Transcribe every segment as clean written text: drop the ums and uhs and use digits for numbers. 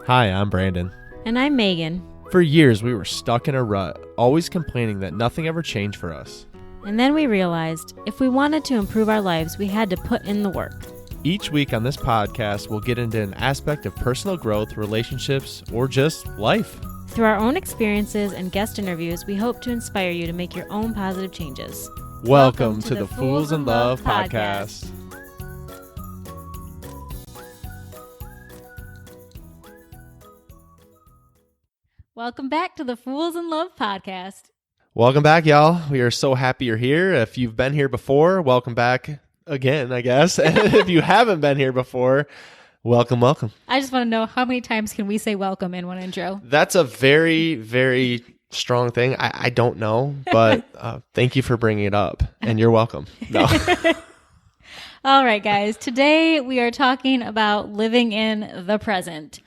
Hi, I'm Brandon. And I'm Megan. For years, we were stuck in a rut, always complaining that nothing ever changed for us. And then we realized if we wanted to improve our lives, we had to put in the work. Each week on this podcast, we'll get into an aspect of personal growth, relationships, or just life. Through our own experiences and guest interviews, we hope to inspire you to make your own positive changes. Welcome to the Fools in Love podcast. Welcome back to the Fools in Love podcast. Welcome back, y'all. We are so happy you're here. If you've been here before, welcome back again, I guess. And if you haven't been here before, welcome. I just want to know, how many times can we say welcome in one intro? That's a very, very strong thing. I don't know, but thank you for bringing it up, and you're welcome. No. All right, guys. Today we are talking about living in the present.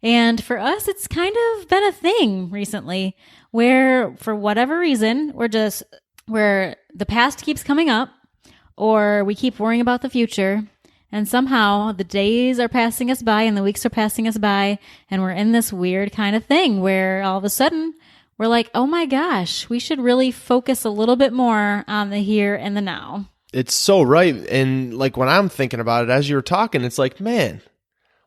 And for us, it's kind of been a thing recently where, for whatever reason, where the past keeps coming up, or we keep worrying about the future, and somehow the days are passing us by and the weeks are passing us by, and we're in this weird kind of thing where all of a sudden we're like, oh my gosh, we should really focus a little bit more on the here and the now. It's so right. And like when I'm thinking about it, as you were talking, it's like, man,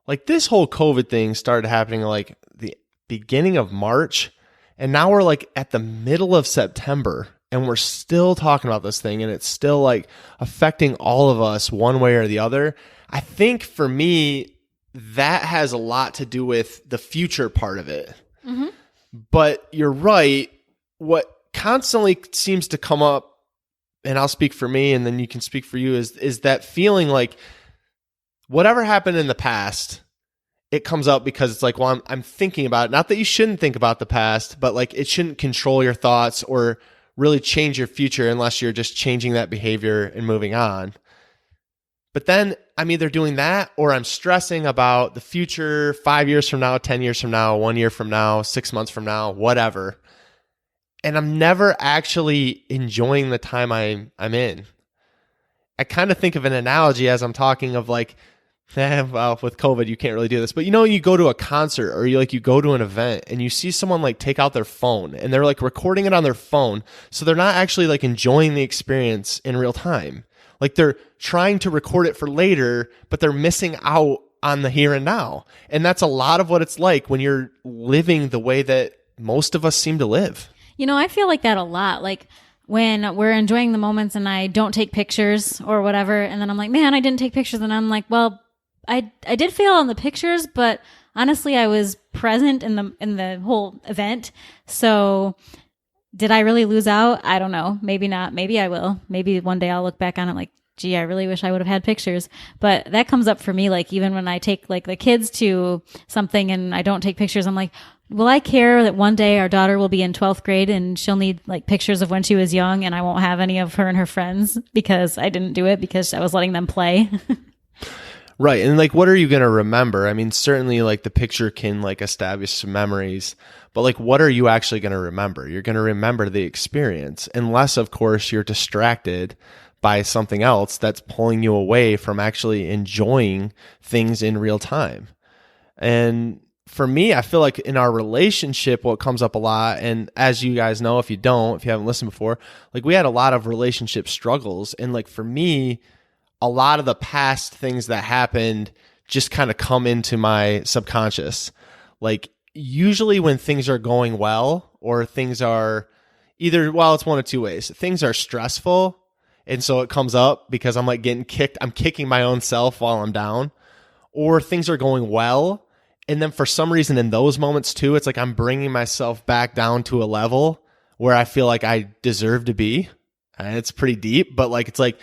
like this whole COVID thing started happening like the beginning of March, and now we're like at the middle of September, and we're still talking about this thing, and it's still like affecting all of us one way or the other. I think for me, that has a lot to do with the future part of it. Mm-hmm. But you're right. What constantly seems to come up, and I'll speak for me and then you can speak for you, is that feeling like whatever happened in the past, it comes up because it's like, well, I'm thinking about it. Not that you shouldn't think about the past, but like it shouldn't control your thoughts or really change your future unless you're just changing that behavior and moving on. But then I'm either doing that or I'm stressing about the future 5 years from now, 10 years from now, 1 year from now, 6 months from now, whatever. And I'm never actually enjoying the time I'm in. I kind of think of an analogy as I'm talking of like, well, with COVID, you can't really do this, but you go to a concert or you go to an event and you see someone like take out their phone and they're like recording it on their phone. So they're not actually like enjoying the experience in real time. Like they're trying to record it for later, but they're missing out on the here and now. And that's a lot of what it's like when you're living the way that most of us seem to live. I feel like that a lot. Like when we're enjoying the moments and I don't take pictures or whatever, and then I'm like, man, I didn't take pictures. And I'm like, well, I did fail on the pictures, but honestly, I was present in the whole event. So did I really lose out? I don't know. Maybe not. Maybe I will. Maybe one day I'll look back on it like, gee, I really wish I would have had pictures. But that comes up for me, like even when I take like the kids to something and I don't take pictures, I'm like, will I care that one day our daughter will be in 12th grade and she'll need like pictures of when she was young and I won't have any of her and her friends because I didn't do it because I was letting them play? Right. And like, what are you going to remember? I mean, certainly like the picture can like establish some memories, but like, what are you actually going to remember? You're going to remember the experience, unless of course you're distracted by something else that's pulling you away from actually enjoying things in real time. And for me, I feel like in our relationship, what comes up a lot, and as you guys know, if you haven't listened before, like we had a lot of relationship struggles. And like for me, a lot of the past things that happened just kind of come into my subconscious. Like usually when things are going well or things are either, well, it's one of two ways. Things are stressful. And so it comes up because I'm like getting kicked. I'm kicking my own self while I'm down, or things are going well. And then for some reason in those moments too, it's like I'm bringing myself back down to a level where I feel like I deserve to be. And it's pretty deep, but like, it's like,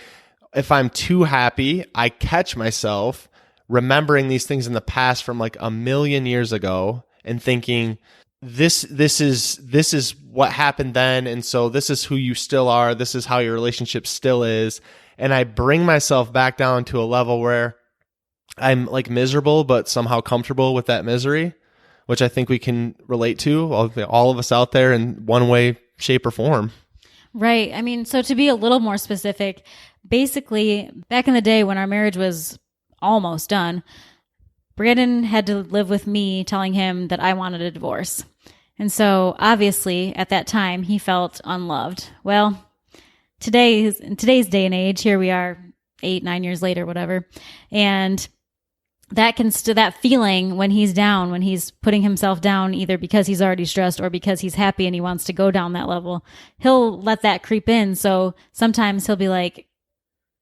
if I'm too happy, I catch myself remembering these things in the past from like a million years ago and thinking this is what happened then, and so this is who you still are, this is how your relationship still is, and I bring myself back down to a level where I'm like miserable but somehow comfortable with that misery, which I think we can relate to, all of us out there in one way, shape, or form. Right. I mean, so to be a little more specific, basically, back in the day when our marriage was almost done, Brandon had to live with me telling him that I wanted a divorce. And so obviously at that time he felt unloved. Well, in today's day and age, here we are 8-9 years later, whatever. And that feeling when he's down, when he's putting himself down, either because he's already stressed or because he's happy and he wants to go down that level, he'll let that creep in. So sometimes he'll be like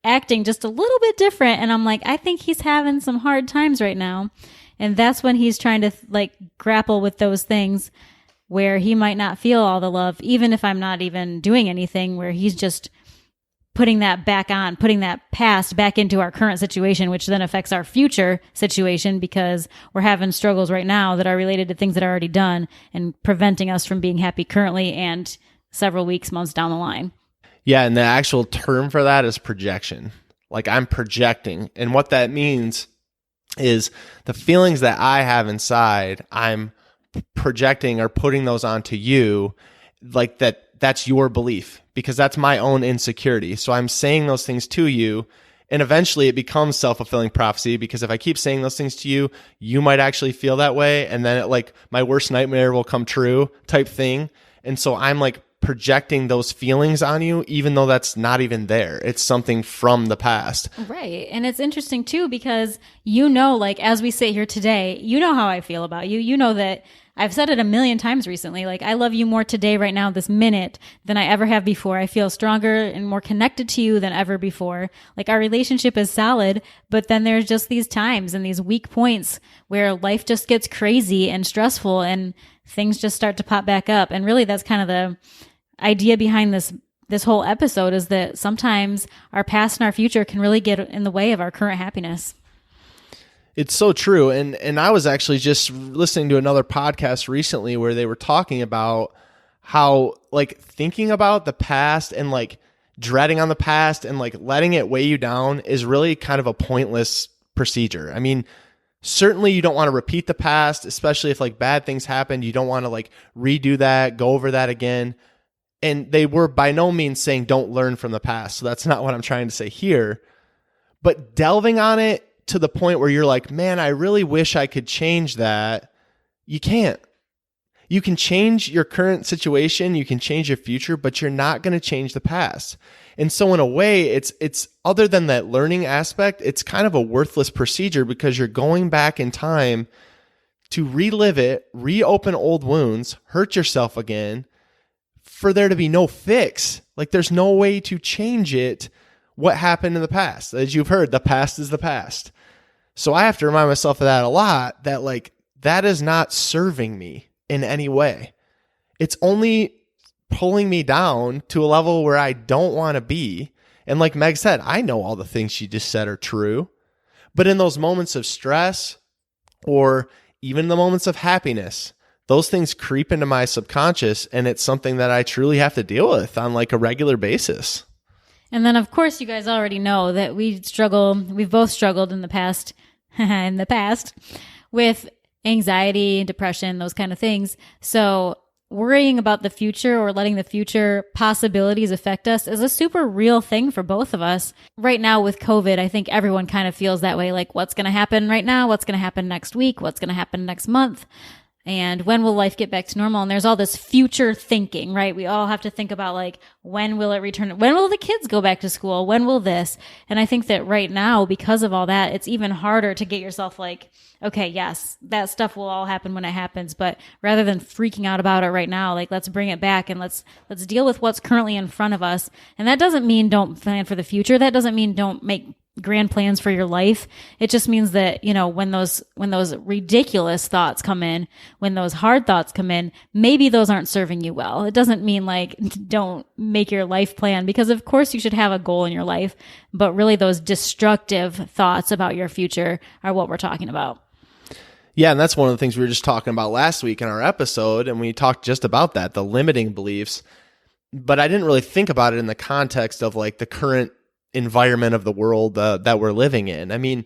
acting just a little bit different. And I'm like, I think he's having some hard times right now. And that's when he's trying to like grapple with those things where he might not feel all the love, even if I'm not even doing anything, where he's just putting that back on, putting that past back into our current situation, which then affects our future situation because we're having struggles right now that are related to things that are already done and preventing us from being happy currently and several weeks, months down the line. Yeah, and the actual term for that is projection. Like I'm projecting. And what that means is the feelings that I have inside, I'm projecting or putting those onto you, like that's your belief, because that's my own insecurity. So I'm saying those things to you, and eventually it becomes self-fulfilling prophecy, because if I keep saying those things to you, you might actually feel that way, and then my worst nightmare will come true type thing. And so I'm like projecting those feelings on you, even though that's not even there. It's something from the past. Right. And it's interesting too, because like as we sit here today, you know how I feel about you. You know that I've said it a million times recently. Like, I love you more today, right now, this minute, than I ever have before. I feel stronger and more connected to you than ever before. Like, our relationship is solid, but then there's just these times and these weak points where life just gets crazy and stressful and things just start to pop back up. And really, that's kind of the idea behind this whole episode, is that sometimes our past and our future can really get in the way of our current happiness. It's so true. And I was actually just listening to another podcast recently where they were talking about how like thinking about the past and like dreading on the past and like letting it weigh you down is really kind of a pointless procedure. I mean, certainly you don't want to repeat the past, especially if like bad things happen. You don't want to like redo that, go over that again. And they were by no means saying don't learn from the past. So that's not what I'm trying to say here. But delving on it to the point where you're like, man, I really wish I could change that. You can't. You can change your current situation, you can change your future, but you're not going to change the past. And so in a way, it's other than that learning aspect, it's kind of a worthless procedure, because you're going back in time to relive it, reopen old wounds, hurt yourself again, for there to be no fix. Like, there's no way to change it. What happened in the past? As you've heard, the past is the past. So I have to remind myself of that a lot, that like, that is not serving me in any way. It's only pulling me down to a level where I don't want to be. And like Meg said, I know all the things she just said are true. But in those moments of stress, or even the moments of happiness, those things creep into my subconscious, and it's something that I truly have to deal with on like a regular basis. And then, of course, you guys already know that we've both struggled in the past, with anxiety, depression, those kind of things. So worrying about the future or letting the future possibilities affect us is a super real thing for both of us. Right now with COVID, I think everyone kind of feels that way. Like, what's going to happen right now? What's going to happen next week? What's going to happen next month? And when will life get back to normal? And there's all this future thinking, right? We all have to think about like, when will it return? When will the kids go back to school? When will this? And I think that right now, because of all that, it's even harder to get yourself like, okay, yes, that stuff will all happen when it happens. But rather than freaking out about it right now, like, let's bring it back and let's deal with what's currently in front of us. And that doesn't mean don't plan for the future. That doesn't mean don't make grand plans for your life. It just means that, you know, when those ridiculous thoughts come in, when those hard thoughts come in, maybe those aren't serving you well. It doesn't mean like don't make your life plan, because of course you should have a goal in your life, but really those destructive thoughts about your future are what we're talking about. Yeah, and that's one of the things we were just talking about last week in our episode, and we talked just about that, the limiting beliefs. But I didn't really think about it in the context of like the current environment of the world that we're living in. I mean,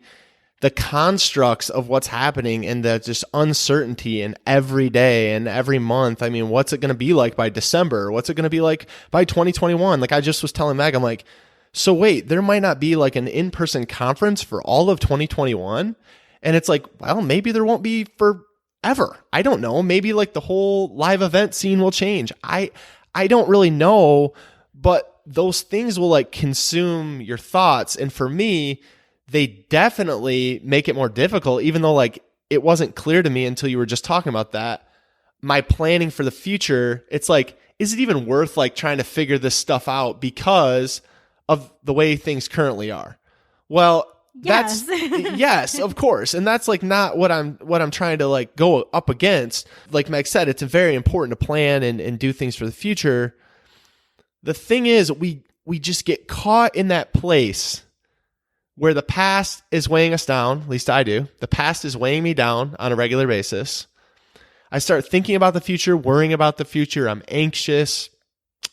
the constructs of what's happening and the just uncertainty in every day and every month. I mean, what's it going to be like by December? What's it going to be like by 2021? Like I just was telling Meg, I'm like, so wait, there might not be like an in-person conference for all of 2021. And it's like, well, maybe there won't be forever. I don't know. Maybe like the whole live event scene will change. I don't really know, but those things will like consume your thoughts. And for me, they definitely make it more difficult, even though like it wasn't clear to me until you were just talking about that. My planning for the future, it's like, is it even worth like trying to figure this stuff out because of the way things currently are? Well, Yes. that's yes, of course. And that's like not what I'm trying to like go up against. Like Meg said, it's very important to plan and do things for the future. The thing is, we just get caught in that place where the past is weighing us down. At least I do. The past is weighing me down on a regular basis. I start thinking about the future, worrying about the future. I'm anxious,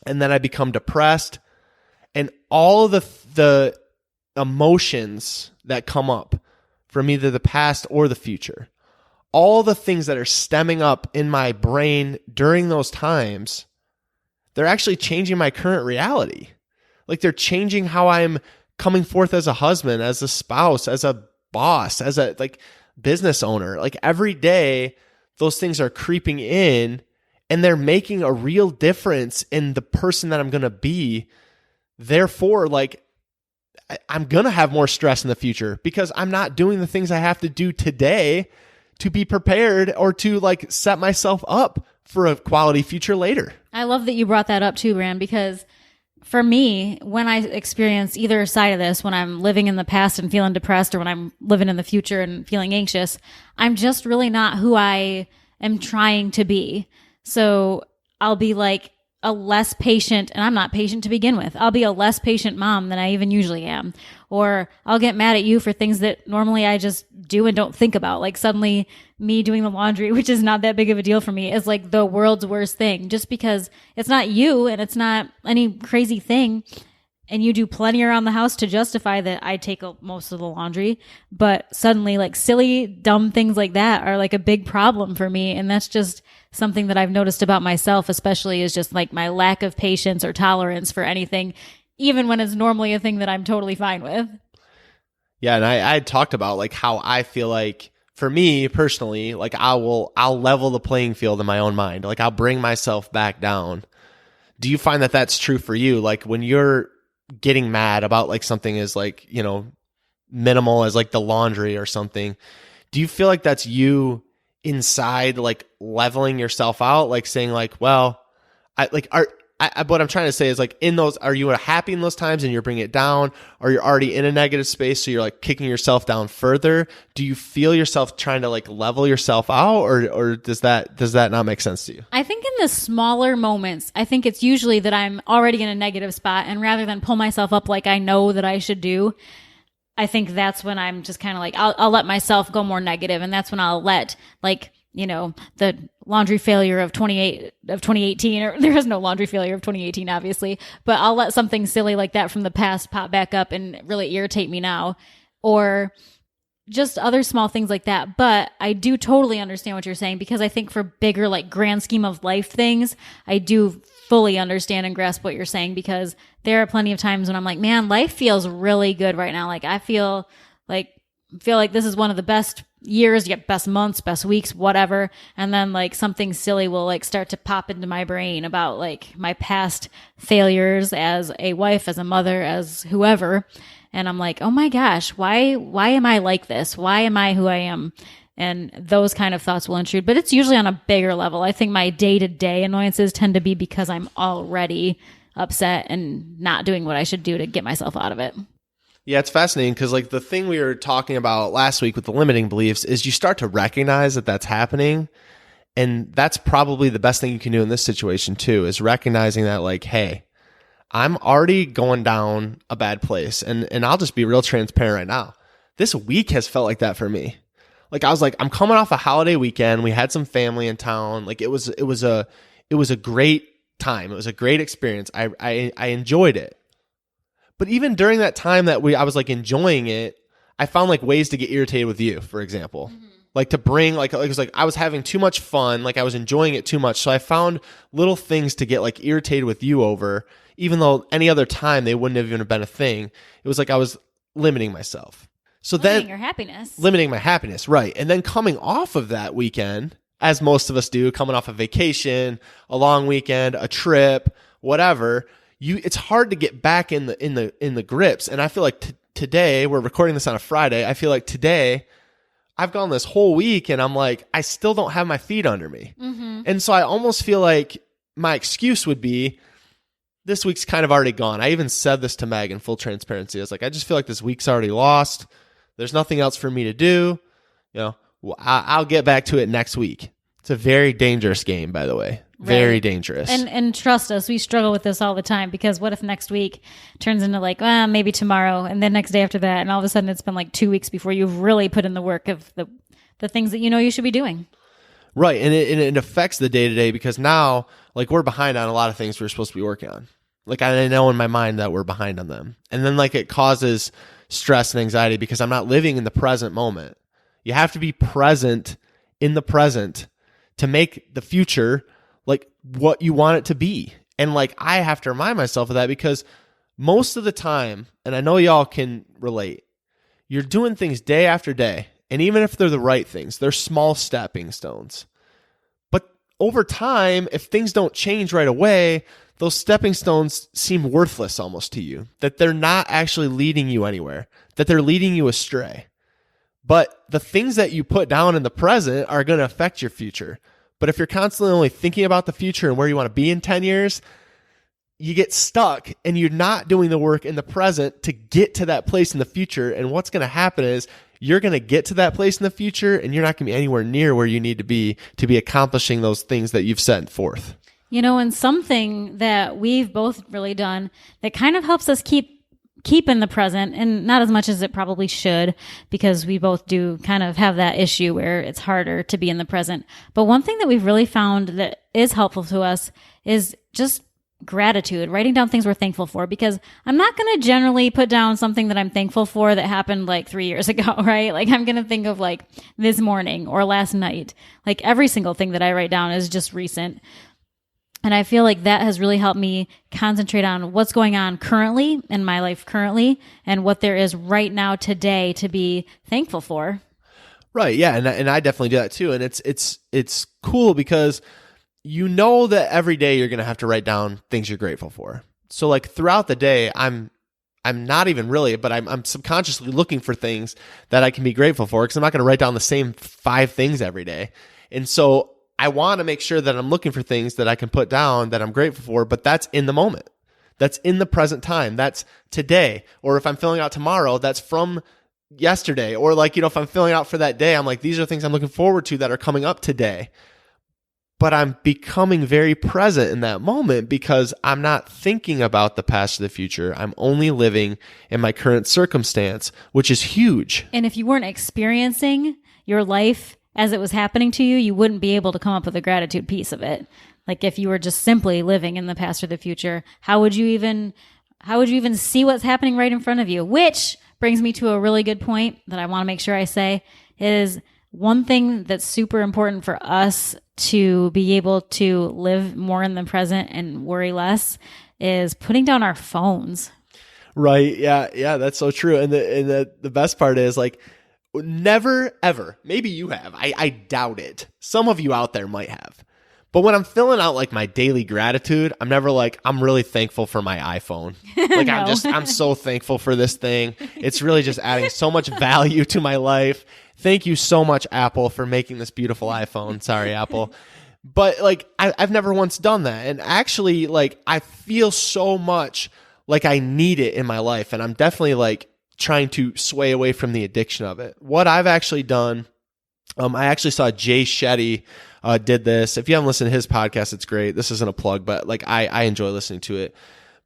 and then I become depressed. And all of the emotions that come up from either the past or the future, all the things that are stemming up in my brain during those times, they're actually changing my current reality. Like they're changing how I'm coming forth as a husband, as a spouse, as a boss, as a like business owner. Like every day, those things are creeping in and they're making a real difference in the person that I'm going to be. Therefore, like I'm going to have more stress in the future because I'm not doing the things I have to do today to be prepared or to like set myself up for a quality future later. I love that you brought that up too, Rand, because for me, when I experience either side of this, when I'm living in the past and feeling depressed or when I'm living in the future and feeling anxious, I'm just really not who I am trying to be. So I'll be like a less patient, and I'm not patient to begin with. I'll be a less patient mom than I even usually am. Or I'll get mad at you for things that normally I just do and don't think about. Like suddenly me doing the laundry, which is not that big of a deal for me, is like the world's worst thing just because it's not you and it's not any crazy thing. And you do plenty around the house to justify that I take most of the laundry. But suddenly like silly, dumb things like that are like a big problem for me. And that's just something that I've noticed about myself, especially is just like my lack of patience or tolerance for anything, even when it's normally a thing that I'm totally fine with. Yeah. And I had talked about like how I feel like for me personally, like I'll level the playing field in my own mind. Like I'll bring myself back down. Do you find that that's true for you? Like when you're getting mad about like something as like, you know, minimal as like the laundry or something, do you feel like that's you inside like leveling yourself out, like saying like, well, what I'm trying to say is like in those, are you happy in those times and you're bringing it down, or you're already in a negative space so you're like kicking yourself down further? Do you feel yourself trying to like level yourself out, or does that not make sense to you? I think in the smaller moments, I think it's usually that I'm already in a negative spot, and rather than pull myself up like I know that I should do, I think that's when I'm just kind of like, I'll let myself go more negative. And that's when I'll let like, you know, the laundry failure of 2018, or there is no laundry failure of 2018, obviously, but I'll let something silly like that from the past pop back up and really irritate me now, or just other small things like that. But I do totally understand what you're saying, because I think for bigger, like grand scheme of life things, I do fully understand and grasp what you're saying, because there are plenty of times when I'm like, man, life feels really good right now. Like I feel like this is one of the best years, you get best months, best weeks, whatever. And then like something silly will like start to pop into my brain about like my past failures as a wife, as a mother, as whoever. And I'm like, oh my gosh, why am I like this? Why am I who I am? And those kind of thoughts will intrude, but it's usually on a bigger level. I think my day-to-day annoyances tend to be because I'm already upset and not doing what I should do to get myself out of it. Yeah, it's fascinating because like the thing we were talking about last week with the limiting beliefs is you start to recognize that that's happening. And that's probably the best thing you can do in this situation too, is recognizing that like, hey, I'm already going down a bad place. And I'll just be real transparent right now. This week has felt like that for me. Like I was like, I'm coming off a holiday weekend. We had some family in town. Like it was a great time. It was a great experience. I enjoyed it. But even during that time that I was like enjoying it, I found like ways to get irritated with you, for example. Mm-hmm. Like to bring like it was like I was having too much fun, like I was enjoying it too much. So I found little things to get like irritated with you over, even though any other time they wouldn't have even been a thing. It was like I was limiting myself. So limiting then your happiness. limiting my happiness, right? And then coming off of that weekend, as most of us do, coming off a vacation, a long weekend, a trip, whatever, it's hard to get back in the grips. And I feel like today, we're recording this on a Friday. I feel like today I've gone this whole week and I'm like, I still don't have my feet under me. Mm-hmm. And so I almost feel like my excuse would be, this week's kind of already gone. I even said this to Meg in full transparency. I was like, I just feel like this week's already lost. There's nothing else for me to do. I'll get back to it next week. It's a very dangerous game, by the way. Very dangerous. And trust us, we struggle with this all the time, because what if next week turns into like, maybe tomorrow, and then next day after that, and all of a sudden it's been like 2 weeks before you've really put in the work of the things that you should be doing. Right, and it affects the day-to-day, because now, like, we're behind on a lot of things we're supposed to be working on. Like, I know in my mind that we're behind on them. And then, like, it causes stress and anxiety because I'm not living in the present moment. You have to be present in the present to make the future like what you want it to be. And like, I have to remind myself of that, because most of the time, and I know y'all can relate, you're doing things day after day. And even if they're the right things, they're small stepping stones. But over time, if things don't change right away, those stepping stones seem worthless almost to you, that they're not actually leading you anywhere, that they're leading you astray. But the things that you put down in the present are going to affect your future. But if you're constantly only thinking about the future and where you want to be in 10 years, you get stuck and you're not doing the work in the present to get to that place in the future. And what's going to happen is you're going to get to that place in the future and you're not going to be anywhere near where you need to be accomplishing those things that you've set forth. And something that we've both really done that kind of helps us keep in the present, and not as much as it probably should, because we both do kind of have that issue where it's harder to be in the present. But one thing that we've really found that is helpful to us is just gratitude, writing down things we're thankful for, because I'm not going to generally put down something that I'm thankful for that happened like 3 years ago, right? Like, I'm going to think of like this morning or last night. Like, every single thing that I write down is just recent. And I feel like that has really helped me concentrate on what's going on currently in my life currently, and what there is right now today to be thankful for. Right. Yeah. And I definitely do that too. And it's cool because you know that every day you're going to have to write down things you're grateful for. So like throughout the day, I'm not even really, but I'm subconsciously looking for things that I can be grateful for, because I'm not going to write down the same 5 things every day. And so I want to make sure that I'm looking for things that I can put down that I'm grateful for, but that's in the moment. That's in the present time. That's today. Or if I'm filling out tomorrow, that's from yesterday. Or like, if I'm filling out for that day, I'm like, these are things I'm looking forward to that are coming up today. But I'm becoming very present in that moment because I'm not thinking about the past or the future. I'm only living in my current circumstance, which is huge. And if you weren't experiencing your life as it was happening to you, you wouldn't be able to come up with a gratitude piece of it. Like, if you were just simply living in the past or the future, how would you even see what's happening right in front of you? Which brings me to a really good point that I want to make sure I say is one thing that's super important for us to be able to live more in the present and worry less is putting down our phones. Right. Yeah. That's so true. And the best part is, like, never, ever, maybe you have, I doubt it. Some of you out there might have. But when I'm filling out like my daily gratitude, I'm never like, I'm really thankful for my iPhone. Like, No. I'm so thankful for this thing. It's really just adding so much value to my life. Thank you so much, Apple, for making this beautiful iPhone. Sorry, Apple. But like, I've never once done that. And actually, like, I feel so much like I need it in my life. And I'm definitely like trying to sway away from the addiction of it. What I've actually done, I actually saw Jay Shetty did this. If you haven't listened to his podcast, it's great. This isn't a plug, but like I enjoy listening to it.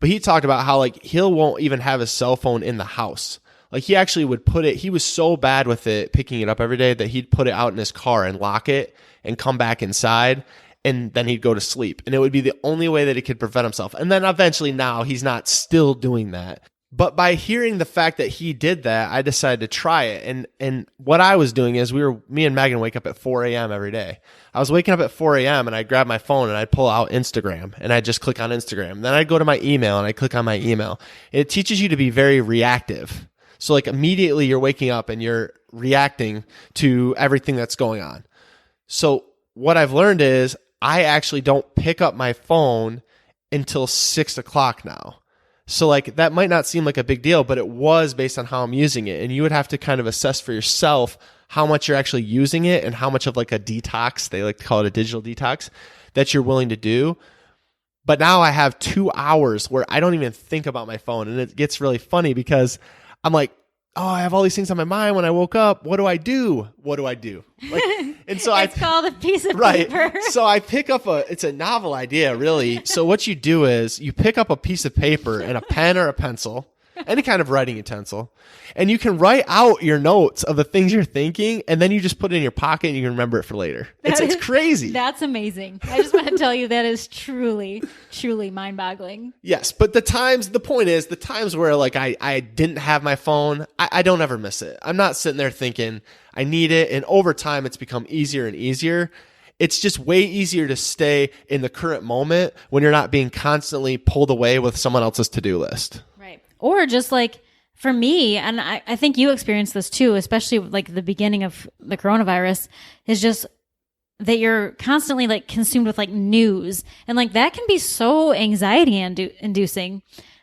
But he talked about how like he won't even have his cell phone in the house. Like, he actually would put it, he was so bad with it, picking it up every day, that he'd put it out in his car and lock it and come back inside, and then he'd go to sleep. And it would be the only way that he could prevent himself. And then eventually now he's not still doing that. But by hearing the fact that he did that, I decided to try it. And what I was doing is me and Megan wake up at 4 a.m. every day. I was waking up at 4 a.m. and I'd grab my phone and I'd pull out Instagram and I'd just click on Instagram. Then I'd go to my email and I'd click on my email. It teaches you to be very reactive. So like immediately you're waking up and you're reacting to everything that's going on. So what I've learned is I actually don't pick up my phone until 6 o'clock now. So like that might not seem like a big deal, but it was based on how I'm using it. And you would have to kind of assess for yourself how much you're actually using it and how much of like a detox, they like to call it a digital detox, that you're willing to do. But now I have 2 hours where I don't even think about my phone. And it gets really funny because I'm like, oh, I have all these things on my mind when I woke up. What do I do? What do I do? Like, and so it's called a piece of right. paper. So I pick up it's a novel idea, really. So what you do is you pick up a piece of paper and a pen or a pencil, any kind of writing utensil, and you can write out your notes of the things you're thinking, and then you just put it in your pocket and you can remember it for later. It's crazy. That's amazing. I just want to tell you that is truly, truly mind-boggling. Yes, but the point is the times where like I didn't have my phone, I don't ever miss it. I'm not sitting there thinking I need it, and over time it's become easier and easier. It's just way easier to stay in the current moment when you're not being constantly pulled away with someone else's to-do list. Right. Or just like for me, and I think you experienced this too, especially like the beginning of the coronavirus, is just that you're constantly like consumed with like news, and like that can be so anxiety inducing.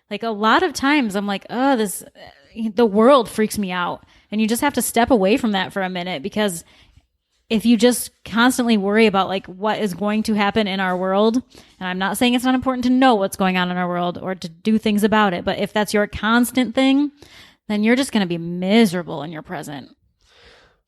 Like a lot of times I'm like, oh, the world freaks me out. And you just have to step away from that for a minute, because if you just constantly worry about like what is going to happen in our world, and I'm not saying it's not important to know what's going on in our world or to do things about it, but if that's your constant thing, then you're just going to be miserable in your present.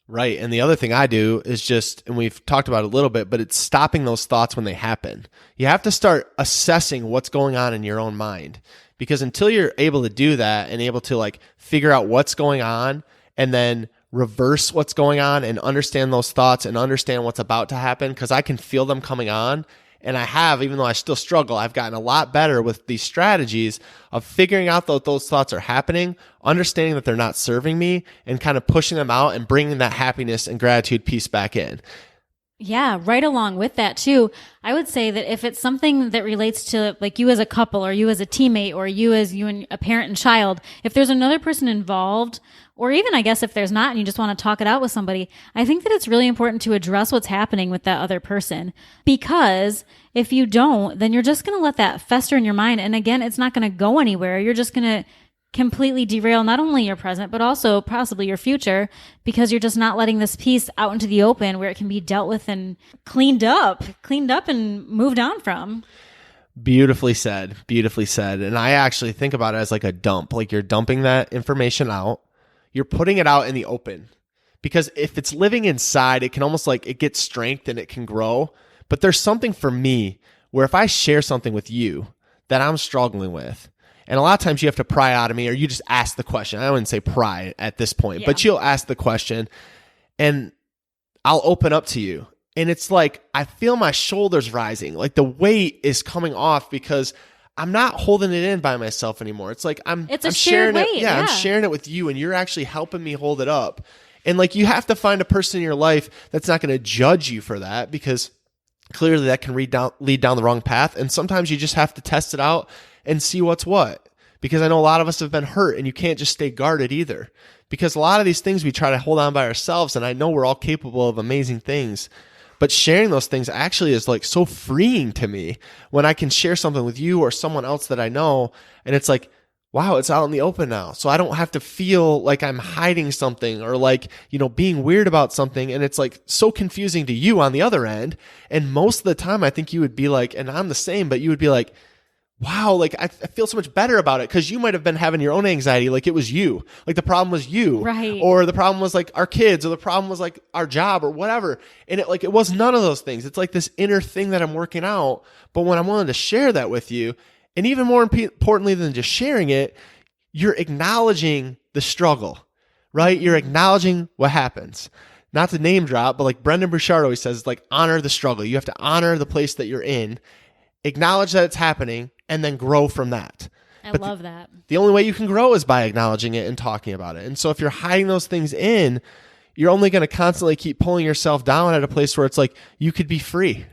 Right. And the other thing I do is just, and we've talked about it a little bit, but it's stopping those thoughts when they happen. You have to start assessing what's going on in your own mind, because until you're able to do that and able to like figure out what's going on and then reverse what's going on and understand those thoughts and understand what's about to happen, because I can feel them coming on. And I have, even though I still struggle, I've gotten a lot better with these strategies of figuring out that those thoughts are happening, understanding that they're not serving me, and kind of pushing them out and bringing that happiness and gratitude piece back in. Yeah, right along with that too. I would say that if it's something that relates to like you as a couple or you as a teammate or you and a parent and child, if there's another person involved, or even I guess if there's not and you just want to talk it out with somebody, I think that it's really important to address what's happening with that other person. Because if you don't, then you're just going to let that fester in your mind. And again, it's not going to go anywhere. You're just going to completely derail not only your present, but also possibly your future, because you're just not letting this piece out into the open where it can be dealt with and cleaned up and moved on from. Beautifully said. Beautifully said. And I actually think about it as like a dump, like you're dumping that information out. You're putting it out in the open, because if it's living inside, it can almost like it gets strength and it can grow. But there's something for me where if I share something with you that I'm struggling with, and a lot of times you have to pry out of me, or you just ask the question. I wouldn't say pry at this point, but you'll ask the question and I'll open up to you. And it's like, I feel my shoulders rising. Like the weight is coming off because I'm not holding it in by myself anymore. It's like I'm sharing weight, it. Yeah, I'm sharing it with you, and you're actually helping me hold it up. And like, you have to find a person in your life that's not going to judge you for that, because clearly that can lead down the wrong path. And sometimes you just have to test it out and see what's what. Because I know a lot of us have been hurt, and you can't just stay guarded either. Because a lot of these things we try to hold on by ourselves, and I know we're all capable of amazing things. But sharing those things actually is like so freeing to me when I can share something with you or someone else that I know. And it's like, wow, it's out in the open now. So I don't have to feel like I'm hiding something or like, being weird about something. And it's like so confusing to you on the other end. And most of the time I think you would be like, and I'm the same, but you would be like, wow, like I feel so much better about it, because you might have been having your own anxiety, like it was you, like the problem was you, right? Or the problem was like our kids, or the problem was like our job or whatever. And it was none of those things. It's like this inner thing that I'm working out. But when I'm willing to share that with you, and even more importantly than just sharing it, you're acknowledging the struggle, right? You're acknowledging what happens. Not to name drop, but like Brendan Bouchard always says, like, honor the struggle. You have to honor the place that you're in, acknowledge that it's happening, and then grow from that. I love that. The only way you can grow is by acknowledging it and talking about it. And so if you're hiding those things in, you're only going to constantly keep pulling yourself down at a place where it's like, you could be free.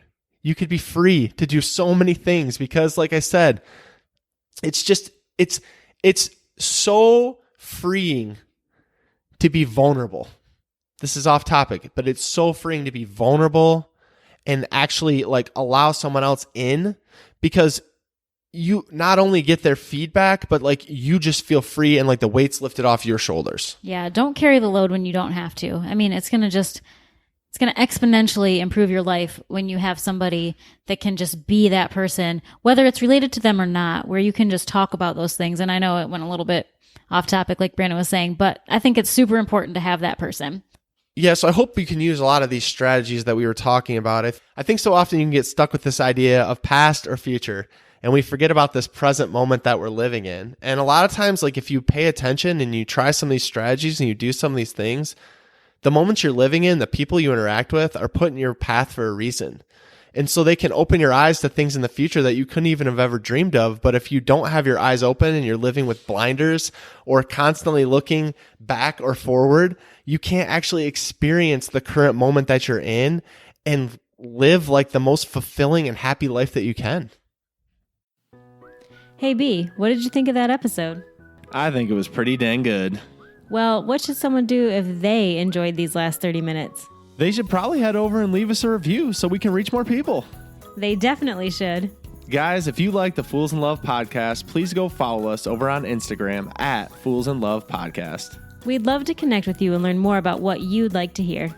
You could be free to do so many things, because like I said, it's so freeing to be vulnerable. This is off topic, but it's so freeing to be vulnerable and actually like allow someone else in, because you not only get their feedback, but like you just feel free and like the weight's lifted off your shoulders. Yeah, don't carry the load when you don't have to. I mean, it's going to exponentially improve your life when you have somebody that can just be that person, whether it's related to them or not, where you can just talk about those things. And I know it went a little bit off topic, like Brandon was saying, but I think it's super important to have that person. Yeah, so I hope you can use a lot of these strategies that we were talking about. I think so often you can get stuck with this idea of past or future, and we forget about this present moment that we're living in. And a lot of times, like if you pay attention and you try some of these strategies and you do some of these things, the moments you're living in, the people you interact with are put in your path for a reason. And so they can open your eyes to things in the future that you couldn't even have ever dreamed of. But if you don't have your eyes open and you're living with blinders or constantly looking back or forward, you can't actually experience the current moment that you're in and live like the most fulfilling and happy life that you can. Hey B, what did you think of that episode? I think it was pretty dang good. Well, what should someone do if they enjoyed these last 30 minutes? They should probably head over and leave us a review so we can reach more people. They definitely should. Guys, if you like the Fools in Love podcast, please go follow us over on Instagram at Fools in Love Podcast. We'd love to connect with you and learn more about what you'd like to hear.